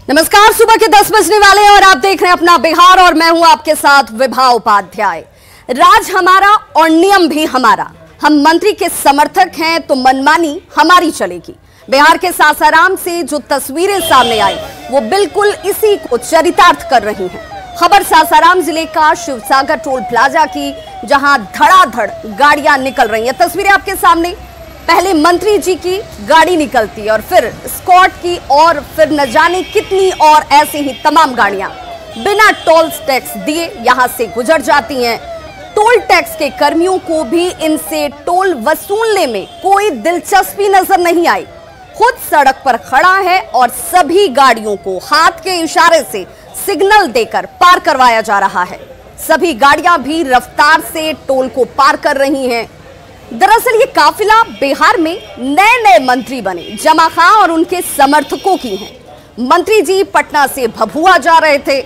नमस्कार, सुबह के 10 बजने वाले हैं और आप देख रहे हैं अपना बिहार और मैं हूं आपके साथ विभा उपाध्याय। राज हमारा और नियम भी हमारा। हम मंत्री के समर्थक हैं तो मनमानी हमारी चलेगी। बिहार के सासाराम से जो तस्वीरें सामने आई वो बिल्कुल इसी को चरितार्थ कर रही हैं। खबर सासाराम जिले का शिवसागर टोल प्लाजा की, जहां धड़ाधड़ गाड़ियां निकल रही हैं। तस्वीरें आपके सामने। पहले मंत्री जी की गाड़ी निकलती है और फिर स्कॉट की और फिर न जाने कितनी और ऐसे ही तमाम गाड़ियां बिना टोल टैक्स दिए यहां से गुजर जाती हैं। टोल टैक्स के कर्मियों को भी इनसे टोल वसूलने में कोई दिलचस्पी नजर नहीं आई। खुद सड़क पर खड़ा है और सभी गाड़ियों को हाथ के इशारे से सिग्नल देकर पार करवाया जा रहा है। सभी गाड़ियां भी रफ्तार से टोल को पार कर रही हैं। दरअसल ये काफिला बिहार में नए नए मंत्री बने जमा खां और उनके समर्थकों की है। मंत्री जी पटना से भभुआ जा रहे थे।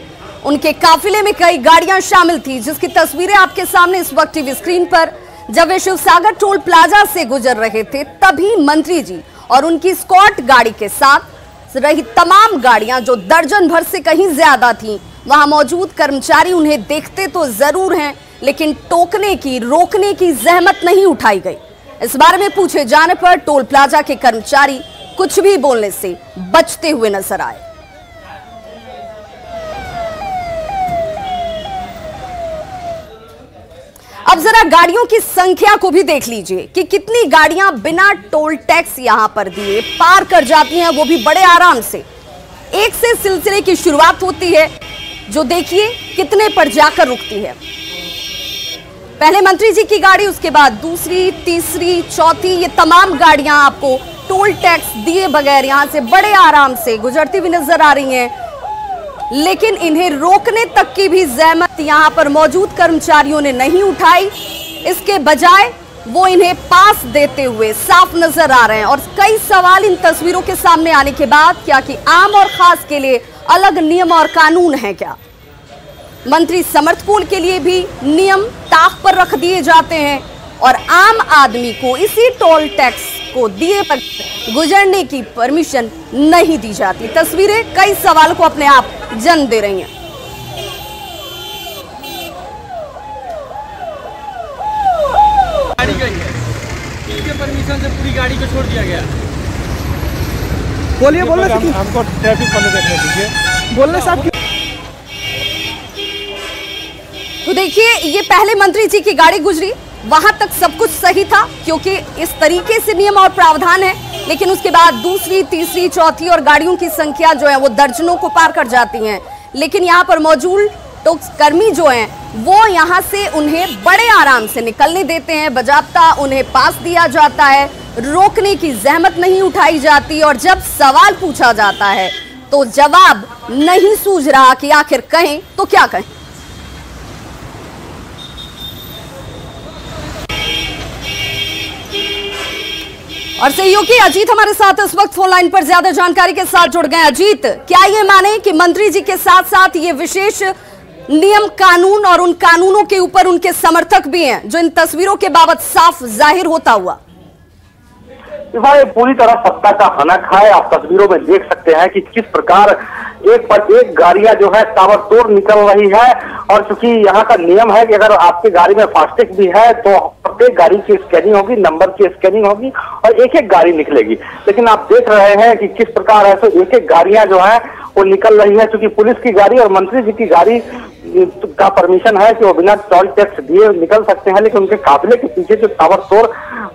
उनके काफिले में कई गाड़ियां शामिल थी, जिसकी तस्वीरें आपके सामने इस वक्त टीवी स्क्रीन पर। जब वे शिवसागर टोल प्लाजा से गुजर रहे थे तभी मंत्री जी और उनकी स्कॉट गाड़ी के साथ रही तमाम गाड़ियां, जो दर्जन भर से कहीं ज्यादा थी, वहां मौजूद कर्मचारी उन्हें देखते तो जरूर हैं, लेकिन टोकने की, रोकने की जहमत नहीं उठाई गई। इस बारे में पूछे जाने पर टोल प्लाजा के कर्मचारी कुछ भी बोलने से बचते हुए नजर आए। अब जरा गाड़ियों की संख्या को भी देख लीजिए कि कितनी गाड़ियां बिना टोल टैक्स यहां पर दिए पार कर जाती हैं, वो भी बड़े आराम से। एक से सिलसिले की शुरुआत होती है, जो देखिए कितने पर जाकर रुकती है। पहले मंत्री जी की गाड़ी, उसके बाद दूसरी, तीसरी, चौथी, ये तमाम गाड़ियां आपको टोल टैक्स दिए बगैर यहां से बड़े आराम से गुजरती हुई नजर आ रही हैं। लेकिन इन्हें रोकने तक की भी जहमत यहां पर मौजूद कर्मचारियों ने नहीं उठाई। इसके बजाय वो इन्हें पास देते हुए साफ नजर आ रहे हैं। और कई सवाल इन तस्वीरों के सामने आने के बाद, क्या कि आम और खास के लिए अलग नियम और कानून है क्या? मंत्री समर्थकों के लिए भी नियम ताक पर रख दिए जाते हैं और आम आदमी को इसी टोल टैक्स को दिए पर गुजरने की परमिशन नहीं दी जाती। तस्वीरें कई सवालों को अपने आप जन्म दे रही हैं। गाड़ी गई है, इसके परमिशन से पूरी गाड़ी को छोड़ दिया गया। बोलिए, बोलिए, हमको ट्रैफिक पहले देखने दीजिए। बोलने साहब। तो देखिए, ये पहले मंत्री जी की गाड़ी गुजरी, वहां तक सब कुछ सही था क्योंकि इस तरीके से नियम और प्रावधान है। लेकिन उसके बाद दूसरी, तीसरी, चौथी और गाड़ियों की संख्या जो है वो दर्जनों को पार कर जाती हैं। लेकिन यहाँ पर मौजूद टैक्स कर्मी जो हैं वो यहाँ से उन्हें बड़े आराम से निकलने देते हैं। बजाबता उन्हें पास दिया जाता है, रोकने की जहमत नहीं उठाई जाती। और जब सवाल पूछा जाता है तो जवाब नहीं सूझ रहा कि आखिर कहें तो क्या कहें। और सहयोगी अजीत हमारे साथ इस वक्त फोन लाइन पर ज्यादा जानकारी के साथ जुड़ गए। अजीत, क्या ये माने कि मंत्री जी के साथ साथ ये विशेष नियम कानून और उन कानूनों के ऊपर उनके समर्थक भी हैं, जो इन तस्वीरों के बाबत साफ जाहिर होता हुआ? पूरी तरह सत्ता का हनक है। आप तस्वीरों में देख सकते हैं कि किस प्रकार एक पर एक गाड़ियां जो है ताबड़तोड़ निकल रही है। और चूंकि यहाँ का नियम है कि अगर आपकी गाड़ी में फास्टैग भी है तो प्रत्येक गाड़ी की स्कैनिंग होगी, नंबर की स्कैनिंग होगी और एक एक गाड़ी निकलेगी। लेकिन आप देख रहे हैं कि किस प्रकार है, तो एक एक गाड़ियां जो है वो निकल रही है। चूंकि पुलिस की गाड़ी और मंत्री जी की गाड़ी का परमिशन है कि वो बिना टोल टैक्स दिए निकल सकते हैं, लेकिन उनके काफिले के पीछे जो ताबड़तोड़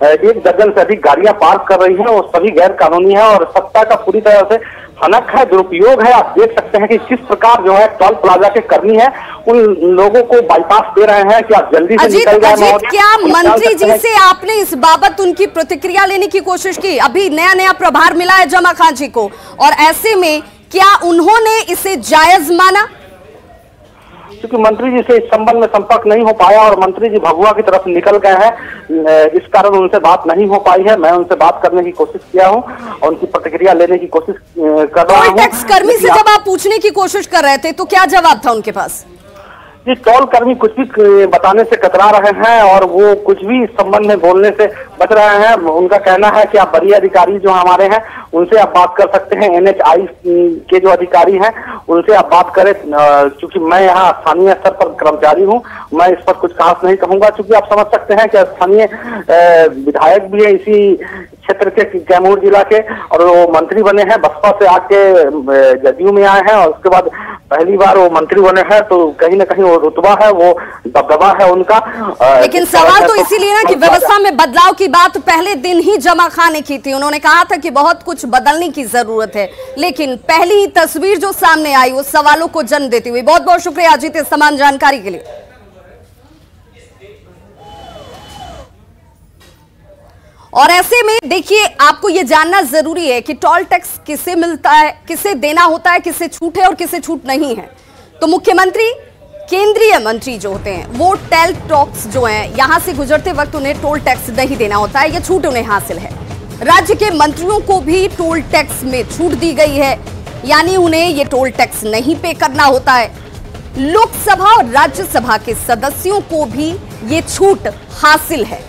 1 दर्जन से अधिक गाड़ियां पार्क कर रही हैं वो सभी गैर कानूनी है और सत्ता का पूरी तरह से हनक है, दुरुपयोग है। आप देख सकते हैं कि किस प्रकार जो है टोल प्लाजा के कर्मी है उन लोगों को बाईपास दे रहे हैं कि आप जल्दी से निकल जाए। क्या मंत्री जी से आपने इस बाबत उनकी प्रतिक्रिया लेने की कोशिश की? अभी नया नया प्रभार मिला है जमा खां जी को, और ऐसे में क्या उन्होंने इसे जायज माना? क्योंकि मंत्री जी से इस संबंध में संपर्क नहीं हो पाया और मंत्री जी भभुआ की तरफ निकल गए हैं, इस कारण उनसे बात नहीं हो पाई है। मैं उनसे बात करने की कोशिश किया हूं और उनकी प्रतिक्रिया लेने की कोशिश कर रहा हूं। टैक्स कर्मी से जब आप पूछने की कोशिश कर रहे थे तो क्या जवाब था उनके पास? ये टोल कर्मी कुछ भी बताने से कतरा रहे हैं और वो कुछ भी इस संबंध में बोलने से बच रहे हैं। उनका कहना है कि आप बड़ी अधिकारी जो हमारे हैं उनसे आप बात कर सकते हैं, NHAI के जो अधिकारी हैं उनसे आप बात करें। क्योंकि मैं यहाँ स्थानीय स्तर पर कर्मचारी हूँ, मैं इस पर कुछ खास नहीं कहूंगा। क्योंकि आप समझ सकते हैं कि स्थानीय विधायक भी है इसी क्षेत्र के, कैमूर जिला के, और वो मंत्री बने हैं, बसपा से आके जदयू में आए हैं और उसके बाद पहली बार वो मंत्री बने हैं, तो कहीं ना कहीं वो रुतबा है, वो दबदबा है उनका। लेकिन सवाल तो इसीलिए ना कि व्यवस्था में बदलाव की बात पहले दिन ही जमा खान ने की थी। उन्होंने कहा था कि बहुत कुछ बदलने की जरूरत है, लेकिन पहली ही तस्वीर जो सामने आई वो सवालों को जन्म देती हुई। बहुत बहुत शुक्रिया अजीत इस तमाम जानकारी के लिए। और ऐसे में देखिए, आपको यह जानना जरूरी है कि टोल टैक्स किसे मिलता है, किसे देना होता है, किसे छूट है और किसे छूट नहीं है। तो मुख्यमंत्री, केंद्रीय मंत्री जो होते हैं वो टोल टैक्स जो है यहां से गुजरते वक्त उन्हें टोल टैक्स नहीं देना होता है, यह छूट उन्हें हासिल है। राज्य के मंत्रियों को भी टोल टैक्स में छूट दी गई है, यानी उन्हें यह टोल टैक्स नहीं पे करना होता है। लोकसभा और राज्यसभा के सदस्यों को भी ये छूट हासिल है।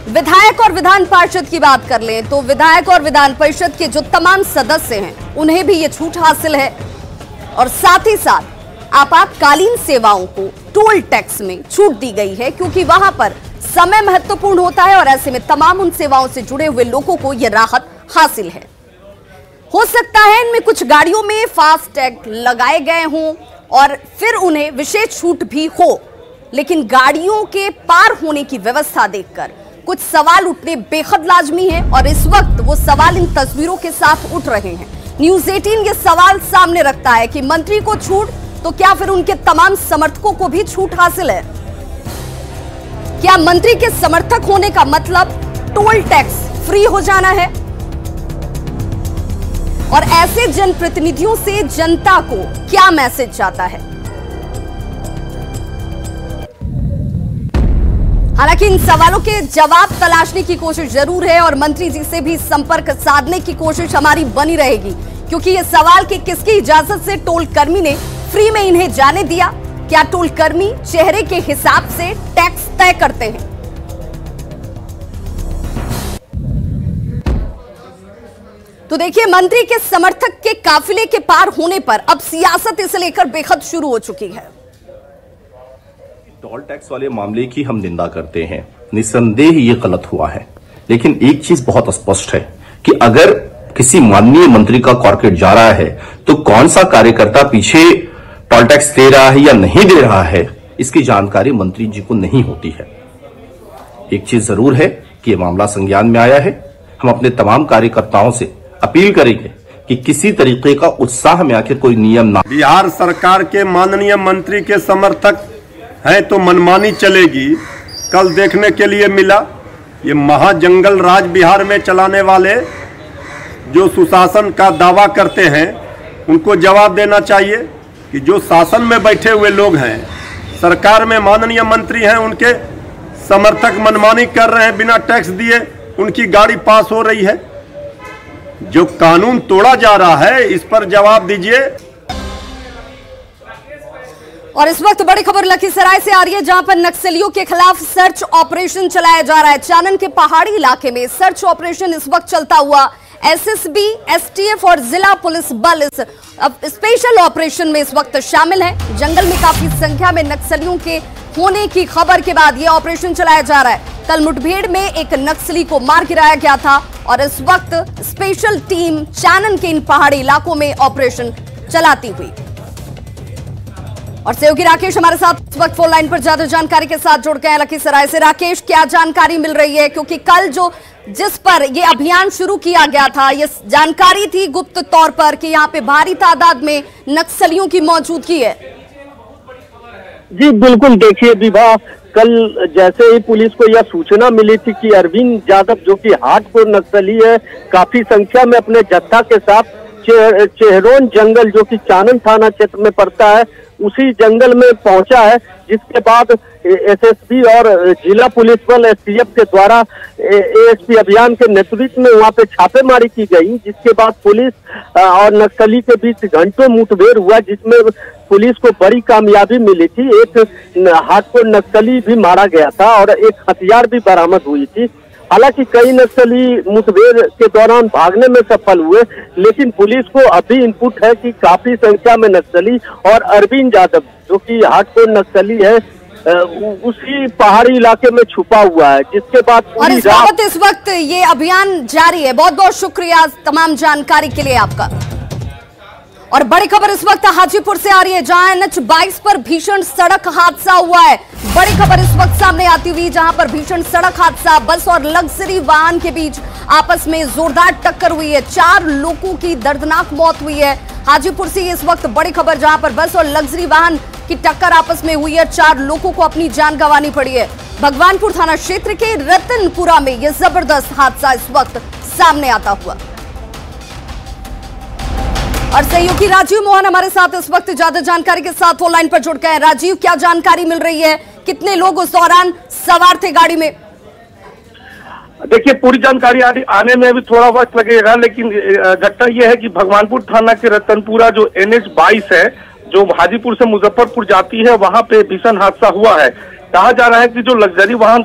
विधायक और विधान पार्षद की बात कर लें तो विधायक और विधान परिषद के जो तमाम सदस्य हैं उन्हें भी ये छूट हासिल है। और साथ ही साथ आपातकालीन सेवाओं को टोल टैक्स में छूट दी गई है, क्योंकि वहां पर समय महत्वपूर्ण होता है और ऐसे में तमाम उन सेवाओं से जुड़े हुए लोगों को यह राहत हासिल है। हो सकता है इनमें कुछ गाड़ियों में फास्ट टैग लगाए गए हों और फिर उन्हें विशेष छूट भी हो, लेकिन गाड़ियों के पार होने की व्यवस्था देखकर कुछ सवाल उठने बेहद लाजमी है और इस वक्त वो सवाल इन तस्वीरों के साथ उठ रहे हैं। न्यूज़ 18 ये सवाल सामने रखता है कि मंत्री को छूट, तो क्या फिर उनके तमाम समर्थकों को भी छूट हासिल है? क्या मंत्री के समर्थक होने का मतलब टोल टैक्स फ्री हो जाना है? और ऐसे जनप्रतिनिधियों से जनता को क्या मैसेज जाता है? हालांकि इन सवालों के जवाब तलाशने की कोशिश जरूर है और मंत्री जी से भी संपर्क साधने की कोशिश हमारी बनी रहेगी, क्योंकि ये सवाल कि किसकी इजाजत से टोल कर्मी ने फ्री में इन्हें जाने दिया। क्या टोल कर्मी चेहरे के हिसाब से टैक्स तय करते हैं? तो देखिए, मंत्री के समर्थक के काफिले के पार होने पर अब सियासत इसे लेकर बेहद शुरू हो चुकी है। टोल टैक्स वाले मामले की हम निंदा करते हैं, निस्संदेह ये गलत हुआ है, लेकिन एक चीज बहुत स्पष्ट है कि अगर किसी माननीय मंत्री का कॉर्पोरेट जा रहा है तो कौन सा कार्यकर्ता पीछे टोल टैक्स दे रहा है या नहीं दे रहा है, इसकी जानकारी मंत्री जी को नहीं होती है। एक चीज जरूर है कि यह मामला संज्ञान में आया है। हम अपने तमाम कार्यकर्ताओं से अपील करेंगे कि किसी तरीके का उत्साह में आखिर कोई नियम ना। बिहार सरकार के माननीय मंत्री के समर्थक हैं तो मनमानी चलेगी। कल देखने के लिए मिला, ये महाजंगल राज बिहार में चलाने वाले जो सुशासन का दावा करते हैं उनको जवाब देना चाहिए कि जो शासन में बैठे हुए लोग हैं, सरकार में माननीय मंत्री हैं, उनके समर्थक मनमानी कर रहे हैं, बिना टैक्स दिए उनकी गाड़ी पास हो रही है। जो कानून तोड़ा जा रहा है इस पर जवाब दीजिए। और इस वक्त बड़ी खबर लखीसराय से आ रही है, जहां पर नक्सलियों के खिलाफ सर्च ऑपरेशन चलाया जा रहा है। चानन के पहाड़ी इलाके में सर्च ऑपरेशन इस वक्त चलता हुआ एसएसबी, एसटीएफ और जिला पुलिस बल इस स्पेशल ऑपरेशन में इस वक्त शामिल है। जंगल में काफी संख्या में नक्सलियों के होने की खबर के बाद यह ऑपरेशन चलाया जा रहा है। कल मुठभेड़ में एक नक्सली को मार गिराया गया था और इस वक्त स्पेशल टीम चानन के इन पहाड़ी इलाकों में ऑपरेशन चलाती हुई। और सहयोगी राकेश हमारे साथ इस वक्त फोन लाइन पर ज्यादा जानकारी के साथ जुड़ गए हैं लखीसराय से। राकेश, क्या जानकारी मिल रही है? क्योंकि कल जिस पर यह अभियान शुरू किया गया था, ये जानकारी थी गुप्त तौर पर कि यहाँ पे भारी तादाद में नक्सलियों की मौजूदगी है। जी बिल्कुल, देखिए विभा, कल जैसे ही पुलिस को यह सूचना मिली थी कि अरविंद यादव जो कि हार्डकोर नक्सली है, काफी संख्या में अपने जत्था के साथ चेहरोन जंगल जो कि चानन थाना क्षेत्र में पड़ता है, उसी जंगल में पहुंचा है, जिसके बाद एसएसपी और जिला पुलिस बल एसटीएफ के द्वारा एएसपी अभियान के नेतृत्व में वहां पे छापेमारी की गई, जिसके बाद पुलिस और नक्सली के बीच घंटों मुठभेड़ हुआ, जिसमें पुलिस को बड़ी कामयाबी मिली थी। एक हार्डकोर नक्सली भी मारा गया था और एक हथियार भी बरामद हुई थी। हालांकि कई नक्सली मुठभेड़ के दौरान भागने में सफल हुए, लेकिन पुलिस को अभी इनपुट है कि काफी संख्या में नक्सली और अरविंद यादव जो कि हार्डकोर नक्सली है उसी पहाड़ी इलाके में छुपा हुआ है, जिसके बाद और इस बाबत इस वक्त ये अभियान जारी है। बहुत बहुत शुक्रिया तमाम जानकारी के लिए आपका। और बड़ी खबर इस वक्त हाजीपुर से आ रही है, जहां NH-22 पर भीषण सड़क हादसा हुआ है। बड़ी खबर इस वक्त सामने आती हुई, जहां पर भीषण सड़क हादसा, बस और लग्जरी वाहन के बीच आपस में जोरदार टक्कर हुई है। 4 लोगों की दर्दनाक मौत हुई है। हाजीपुर से इस वक्त बड़ी खबर, जहां पर बस और लग्जरी वाहन की टक्कर आपस में हुई है, 4 लोगों को अपनी जान गंवानी पड़ी है। भगवानपुर थाना क्षेत्र के रतनपुरा में यह जबरदस्त हादसा इस वक्त सामने आता हुआ। और सहयोगी राजीव मोहन हमारे साथ इस वक्त ज्यादा जानकारी के साथ ऑनलाइन पर जुड़ गए हैं। राजीव, क्या जानकारी मिल रही है? कितने लोग उस दौरान सवार थे गाड़ी में? देखिए, पूरी जानकारी आने में भी थोड़ा वक्त लगेगा, लेकिन घटना यह है कि भगवानपुर थाना के रतनपुरा जो NH-22 है, जो हाजीपुर से मुजफ्फरपुर जाती है, वहां पे भीषण हादसा हुआ है। कहा जा रहा है कि जो लग्जरी वाहन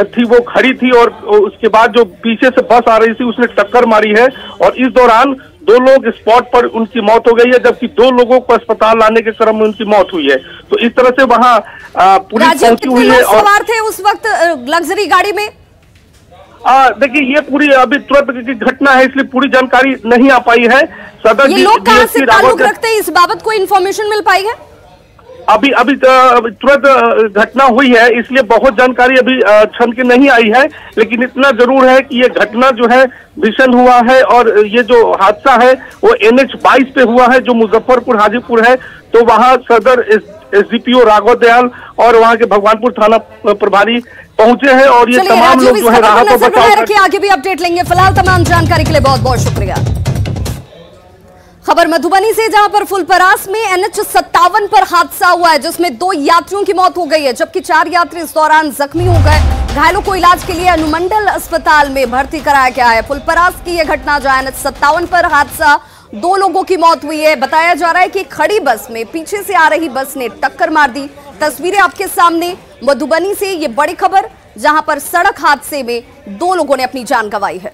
थी वो खड़ी थी और उसके बाद जो पीछे से बस आ रही थी उसने टक्कर मारी है और इस दौरान 2 लोग स्पॉट पर उनकी मौत हो गई है, जबकि 2 लोगों को अस्पताल लाने के क्रम में उनकी मौत हुई है। तो इस तरह से वहां पुलिस पहुंची हुई है। और सवार थे उस वक्त लग्जरी गाड़ी में? देखिए, ये पूरी अभी तुरंत की घटना है, इसलिए पूरी जानकारी नहीं आ पाई है। सदर ये लोग कहां से ताल्लुक रखते हैं, इस बाबत कोई इन्फॉर्मेशन मिल पाई है? अभी तुरंत घटना हुई है, इसलिए बहुत जानकारी अभी छन के नहीं आई है, लेकिन इतना जरूर है कि ये घटना जो है भीषण हुआ है और ये जो हादसा है वो NH-22 पे हुआ है, जो मुजफ्फरपुर हाजीपुर है। तो वहां सदर SDPO राघव दयाल और वहां के भगवानपुर थाना प्रभारी पहुंचे हैं और ये तमाम लोग जो है राहत और बचाव। आगे भी अपडेट लेंगे। फिलहाल तमाम जानकारी के लिए बहुत बहुत शुक्रिया। खबर मधुबनी से, जहां पर फुलपरास में NH-57 पर हादसा हुआ है, जिसमें 2 यात्रियों की मौत हो गई है, जबकि 4 यात्री इस दौरान जख्मी हो गए। घायलों को इलाज के लिए अनुमंडल अस्पताल में भर्ती कराया गया है। फुलपरास की यह घटना, जहां NH-57 पर हादसा, 2 लोगों की मौत हुई है। बताया जा रहा है कि खड़ी बस में पीछे से आ रही बस ने टक्कर मार दी। तस्वीरें आपके सामने मधुबनी से, ये बड़ी खबर, जहां पर सड़क हादसे में 2 लोगों ने अपनी जान गंवाई है।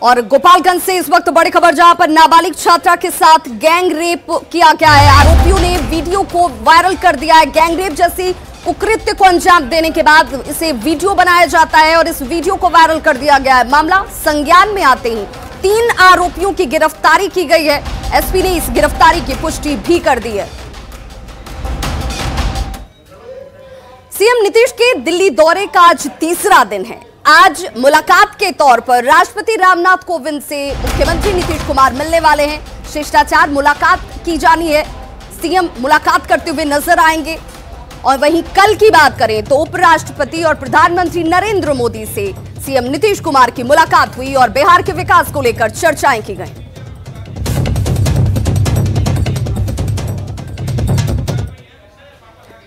और गोपालगंज से इस वक्त बड़ी खबर, जहां पर नाबालिग छात्रा के साथ गैंग रेप किया गया है। आरोपियों ने वीडियो को वायरल कर दिया है। गैंग रेप जैसी कुकृत्य को अंजाम देने के बाद इसे वीडियो बनाया जाता है और इस वीडियो को वायरल कर दिया गया है। मामला संज्ञान में आते ही 3 आरोपियों की गिरफ्तारी की गई है। एसपी ने इस गिरफ्तारी की पुष्टि भी कर दी है। सीएम नीतीश के दिल्ली दौरे का आज तीसरा दिन है। आज मुलाकात के तौर पर राष्ट्रपति रामनाथ कोविंद से मुख्यमंत्री नीतीश कुमार मिलने वाले हैं। शिष्टाचार मुलाकात की जानी है। सीएम मुलाकात करते हुए नजर आएंगे। और वहीं कल की बात करें तो उपराष्ट्रपति और प्रधानमंत्री नरेंद्र मोदी से सीएम नीतीश कुमार की मुलाकात हुई और बिहार के विकास को लेकर चर्चाएं की गई।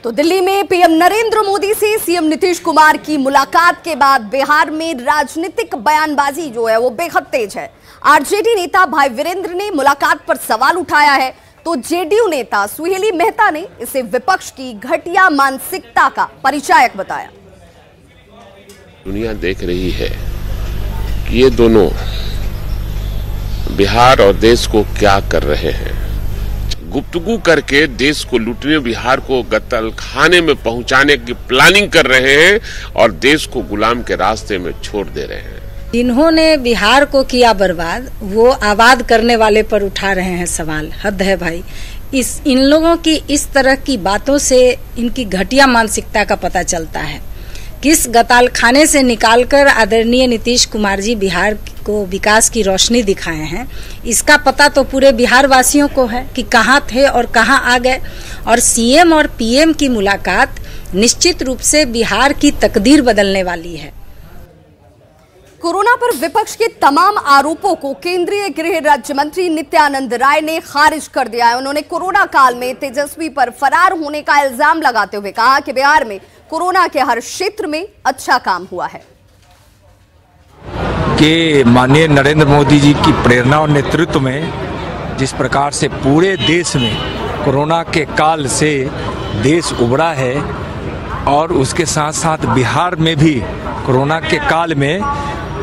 तो दिल्ली में पीएम नरेंद्र मोदी से सीएम नीतीश कुमार की मुलाकात के बाद बिहार में राजनीतिक बयानबाजी जो है वो बेहद तेज है। आरजेडी नेता भाई वीरेंद्र ने मुलाकात पर सवाल उठाया है, तो जेडीयू नेता सुहेली मेहता ने इसे विपक्ष की घटिया मानसिकता का परिचायक बताया। दुनिया देख रही है कि ये दोनों बिहार और देश को क्या कर रहे हैं। गुप्तगू करके देश को लूटने, बिहार को कत्ल खाने में पहुंचाने की प्लानिंग कर रहे हैं और देश को गुलाम के रास्ते में छोड़ दे रहे हैं। जिन्होंने बिहार को किया बर्बाद, वो आबाद करने वाले पर उठा रहे हैं सवाल। हद है भाई। इन लोगों की इस तरह की बातों से इनकी घटिया मानसिकता का पता चलता है। किस गताल खाने से निकालकर आदरणीय नीतीश कुमार जी बिहार को विकास की रोशनी दिखाए हैं, इसका पता तो पूरे बिहार वासियों को है कि कहाँ थे और कहाँ आ गए। और सीएम और पीएम की मुलाकात निश्चित रूप से बिहार की तकदीर बदलने वाली है। कोरोना पर विपक्ष के तमाम आरोपों को केंद्रीय गृह राज्य मंत्री नित्यानंद राय ने खारिज कर दिया है। उन्होंने कोरोना काल में तेजस्वी पर फरार होने का इल्जाम लगाते हुए कहा कि बिहार में कोरोना के हर क्षेत्र में अच्छा काम हुआ है। कि माननीय नरेंद्र मोदी जी की प्रेरणा और नेतृत्व में जिस प्रकार से पूरे देश में कोरोना के काल से देश उबरा है और उसके साथ साथ बिहार में भी कोरोना के काल में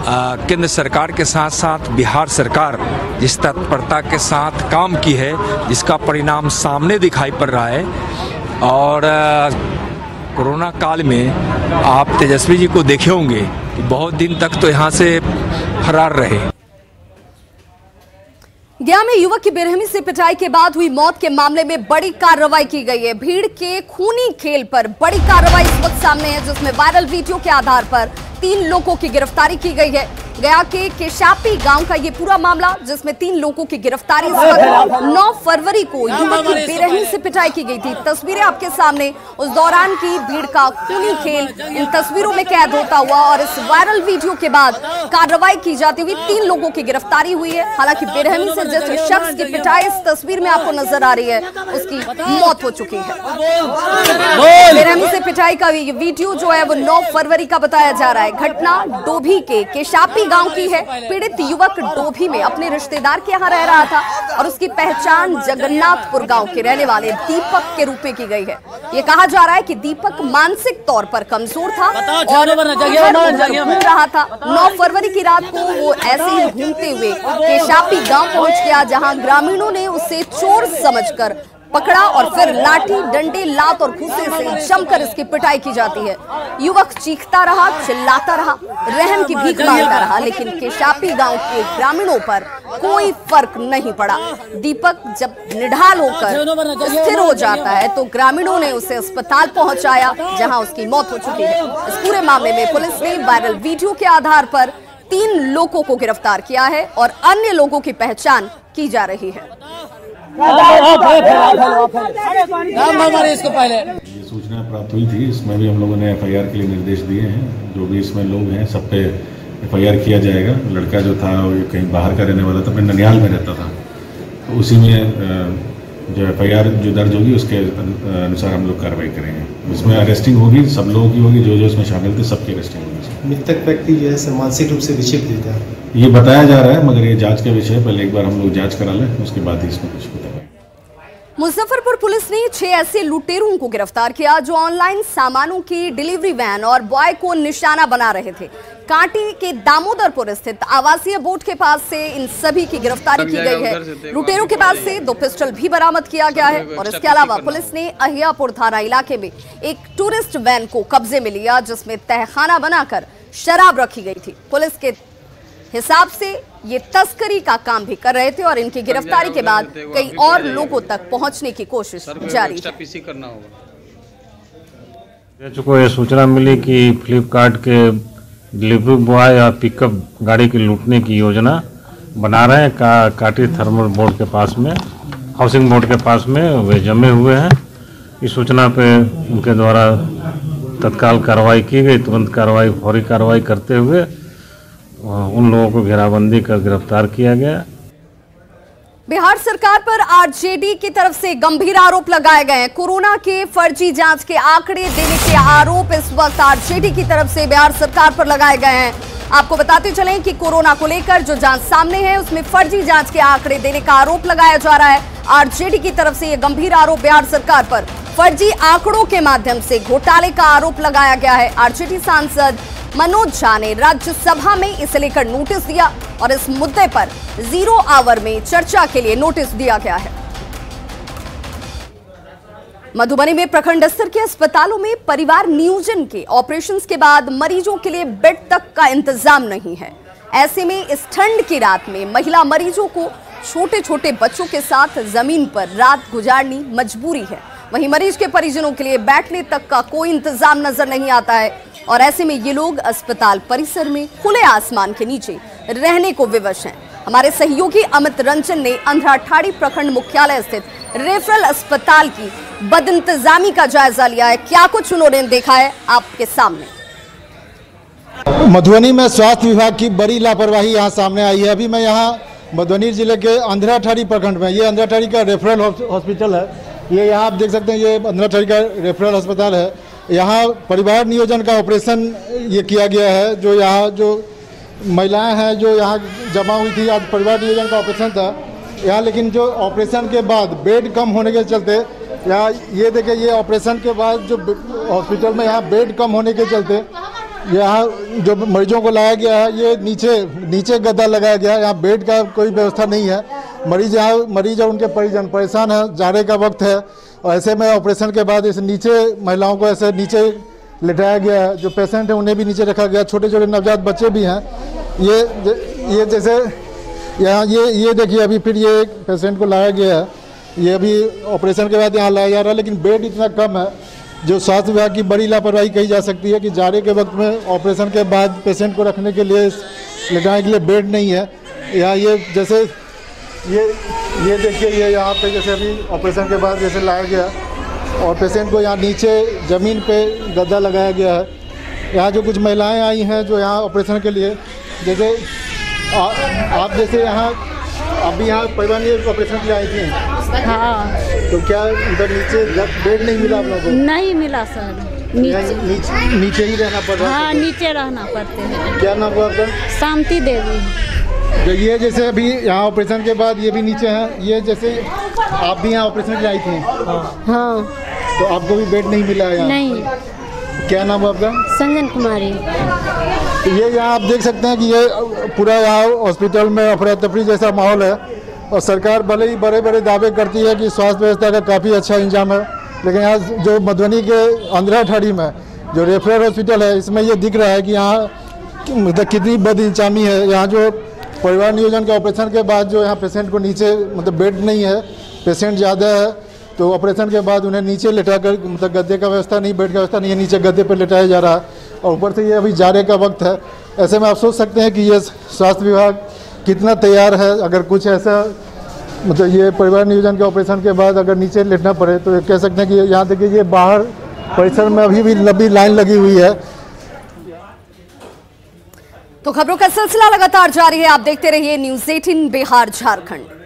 केंद्र सरकार के साथ साथ बिहार सरकार जिस तत्परता के साथ काम की है, जिसका परिणाम सामने दिखाई पड़ रहा है। और कोरोना काल में आप तेजस्वी जी को देखे होंगे कि बहुत दिन तक तो यहाँ से फरार रहे। गया में युवक की बेरहमी से पिटाई के बाद हुई मौत के मामले में बड़ी कार्रवाई की गई है। भीड़ के खूनी खेल पर बड़ी कार्रवाई इस वक्त सामने है, जिसमें वायरल वीडियो के आधार पर 3 लोगों की गिरफ्तारी की गई है। गया के केशापी गांव का ये पूरा मामला, जिसमें 3 लोगों की गिरफ्तारी इस वक्त 9 फरवरी को युवक की बेरहमी से पिटाई की गई थी। तस्वीरें आपके सामने उस दौरान की भीड़ का खूनी खेल इन तस्वीरों में कैद होता हुआ और इस वायरल वीडियो के बाद कार्रवाई की जाती हुई 3 लोगों की गिरफ्तारी हुई है। हालांकि बेरहमी से जिस शख्स की पिटाई इस तस्वीर में आपको नजर आ रही है, उसकी मौत हो चुकी है। बेरहमी से पिटाई का वीडियो जो है वो 9 फरवरी का बताया जा रहा है। घटना डोभी के केशापी गांव की है। पीड़ित युवक डोभी में अपने रिश्तेदार के यहाँ रह रहा था और उसकी पहचान जगन्नाथपुर गांव के रहने वाले दीपक के रूप में की गई है। ये कहा जा रहा है कि दीपक मानसिक तौर पर कमजोर था और घूम रहा था। 9 फरवरी की रात को वो ऐसे ही घूमते हुए केशापी गांव पहुंच गया, जहां ग्रामीणों ने उसे चोर समझकर पकड़ा और फिर लाठी, डंडे, लात और घुसे से जमकर इसकी पिटाई की जाती है। युवक चीखता रहा, चिल्लाता रहा, रहम की भीख मांगता रहा, लेकिन केशापी गांव के ग्रामीणों पर कोई फर्क नहीं पड़ा। दीपक जब निढाल होकर स्थिर हो जाता है तो ग्रामीणों ने उसे अस्पताल पहुंचाया, जहां उसकी मौत हो चुकी है। इस पूरे मामले में पुलिस ने वायरल वीडियो के आधार पर 3 लोगों को गिरफ्तार किया है और अन्य लोगों की पहचान की जा रही है। इसको पहले ये सूचना प्राप्त हुई थी, इसमें भी हम लोगों ने FIR के लिए निर्देश दिए हैं। जो भी इसमें लोग हैं सब पे FIR किया जाएगा। लड़का जो था वो कहीं बाहर का रहने वाला था, अपने ननिहाल में रहता था, तो उसी में जो FIR जो दर्ज होगी उसके अनुसार हम लोग कार्रवाई करेंगे। इसमें अरेस्टिंग होगी, सब लोगों की होगी, जो इसमें शामिल थे सबकी अरेस्टिंग होगी। मृतक व्यक्ति जो है मानसिक रूप से विक्षिप्त था, ये बताया जा रहा है, मगर ये जांच का विषय है। पहले एक बार हम लोग जांच करा लें, उसके बाद ही इसमें कुछ बताएंगे। मुजफ्फरपुर पुलिस ने 6 ऐसे लुटेरों को गिरफ्तार किया जो ऑनलाइन सामानों की डिलीवरी वैन और बॉय को निशाना बना रहे थे। कांटी के दामोदरपुर स्थित आवासीय बोर्ड के पास से इन सभी की गिरफ्तारी की गई है। लुटेरों के पास से 2 पिस्टल भी बरामद किया गया है और इसके अलावा पुलिस ने अहियापुर थाना इलाके में एक टूरिस्ट वैन को कब्जे में लिया, जिसमें तहखाना बनाकर शराब रखी गई थी। पुलिस के हिसाब से ये तस्करी का काम भी कर रहे थे और इनकी गिरफ्तारी के बाद कई और लोगों तक पहुंचने की कोशिश जारी है। ये सूचना मिली कि फ्लिपकार्ट के डिलीवरी बॉय और पिकअप गाड़ी की लूटने की योजना बना रहे हैं। काटी थर्मल बोर्ड के पास में, हाउसिंग बोर्ड के पास में वे जमे हुए हैं। इस सूचना पे उनके द्वारा तत्काल कार्रवाई की गई। तुरंत कार्रवाई, फौरी कार्रवाई करते हुए उन लोगों को घेराबंदी कर गिरफ्तार किया गया। बिहार सरकार पर आरजेडी की तरफ से गंभीर आरोप लगाए गए हैं। कोरोना के फर्जी जांच के आंकड़े देने के आरोप इस वक्त आरजेडी की तरफ से बिहार सरकार पर लगाए गए हैं। आपको बताते चलें कि कोरोना को लेकर जो जांच सामने है उसमें फर्जी जांच के आंकड़े देने का आरोप लगाया जा रहा है। आरजेडी की तरफ से यह गंभीर आरोप बिहार सरकार पर फर्जी आंकड़ों के माध्यम से घोटाले का आरोप लगाया गया है। आरजेडी सांसद मनोज झा ने राज्यसभा में इसे लेकर नोटिस दिया और इस मुद्दे पर 0 आवर में चर्चा के लिए नोटिस दिया गया है। मधुबनी में प्रखंड स्तर के अस्पतालों में परिवार नियोजन के ऑपरेशंस के बाद मरीजों के लिए बेड तक का इंतजाम नहीं है। ऐसे में इस ठंड की रात में महिला मरीजों को छोटे छोटे बच्चों के साथ जमीन पर रात गुजारनी मजबूरी है। वहीं मरीज के परिजनों के लिए बैठने तक का कोई इंतजाम नजर नहीं आता है और ऐसे में ये लोग अस्पताल परिसर में खुले आसमान के नीचे रहने को विवश हैं। हमारे सहयोगी अमित रंजन ने अंधराठाड़ी प्रखंड मुख्यालय स्थित रेफरल अस्पताल की बदइंतजामी का जायजा लिया है। क्या कुछ उन्होंने देखा है आपके सामने। मधुबनी में स्वास्थ्य विभाग की बड़ी लापरवाही यहाँ सामने आई है। अभी मैं यहाँ मधुबनी जिले के अंधराठाड़ी प्रखंड में, ये अंधराठाड़ी का रेफरल हॉस्पिटल है। ये यहाँ आप देख सकते हैं, ये अंधराठाड़ी का रेफरल अस्पताल है। यहाँ परिवार नियोजन का ऑपरेशन ये किया गया है। जो यहाँ जो महिलाएं हैं जो यहाँ जमा हुई थी, आज परिवार नियोजन का ऑपरेशन था यहाँ। लेकिन जो ऑपरेशन के बाद बेड कम होने के चलते यहाँ ये देखिए, ये ऑपरेशन के बाद जो हॉस्पिटल में यहाँ बेड कम होने के चलते यहाँ जो मरीजों को लाया गया है, ये नीचे गद्दा लगाया गया है। यहाँ बेड का कोई व्यवस्था नहीं है। मरीज और उनके परिजन परेशान हैं, जाड़े का वक्त है और ऐसे में ऑपरेशन के बाद इस नीचे महिलाओं को ऐसे नीचे लिटाया गया है। जो पेशेंट है उन्हें भी नीचे रखा गया, छोटे छोटे नवजात बच्चे भी हैं। ये जैसे यहाँ ये देखिए, अभी फिर ये एक पेशेंट को लाया गया है। ये अभी ऑपरेशन के बाद यहाँ लाया जा रहा है, लेकिन बेड इतना कम है जो स्वास्थ्य विभाग की बड़ी लापरवाही कही जा सकती है कि जाड़े के वक्त में ऑपरेशन के बाद पेशेंट को रखने के लिए, लिटाने के लिए बेड नहीं है। यहाँ ये जैसे ये देखिए, ये यहाँ पे जैसे अभी ऑपरेशन के बाद जैसे लाया गया और पेशेंट को यहाँ नीचे ज़मीन पे गद्दा लगाया गया है। यहाँ जो कुछ महिलाएं आई हैं जो यहाँ ऑपरेशन के लिए, जैसे आप जैसे यहाँ अभी यहाँ परिवार ने ऑपरेशन के लिए आई थी। हाँ। तो क्या उधर नीचे बेड नहीं मिला आप लोगों को? नहीं मिला सर, नीचे ही रहना पड़ रहा है। हाँ, नीचे रहना पड़ते हैं। क्या नाम हुआ आपका? शांति देवी। तो ये जैसे अभी यहाँ ऑपरेशन के बाद ये भी नीचे हैं। ये जैसे आप भी यहाँ ऑपरेशन के लिए आई थी। हाँ। तो आपको भी बेड नहीं मिला है? नहीं। क्या नाम है आपका? संजन कुमारी। ये यहाँ आप देख सकते हैं कि ये पूरा यहाँ हॉस्पिटल में अफरा तफरी जैसा माहौल है और सरकार भले ही बड़े बड़े दावे करती है कि स्वास्थ्य व्यवस्था का काफ़ी अच्छा इंतजाम है, लेकिन यहाँ जो मधुबनी के अंधराठाड़ी में जो रेफरल हॉस्पिटल है, इसमें ये दिख रहा है कि यहाँ मतलब कितनी बदइंतजामी है। यहाँ जो परिवार नियोजन के ऑपरेशन के बाद जो यहाँ पेशेंट को नीचे मतलब बेड नहीं है, पेशेंट ज़्यादा है, तो ऑपरेशन के बाद उन्हें नीचे लेटा कर, मतलब गद्दे का व्यवस्था नहीं, बेड का व्यवस्था नहीं है, नीचे गद्दे पर लेटाया जा रहा है और ऊपर से ये अभी जाड़े का वक्त है। ऐसे में आप सोच सकते हैं कि ये स्वास्थ्य विभाग कितना तैयार है। अगर कुछ ऐसा मतलब ये परिवार नियोजन के ऑपरेशन के बाद अगर नीचे लेटना पड़े तो कह सकते हैं कि यहाँ देखिए, ये बाहर परिसर में अभी भी लंबी लाइन लगी हुई है। तो खबरों का सिलसिला लगातार जारी है, आप देखते रहिए न्यूज़ 18 बिहार झारखंड।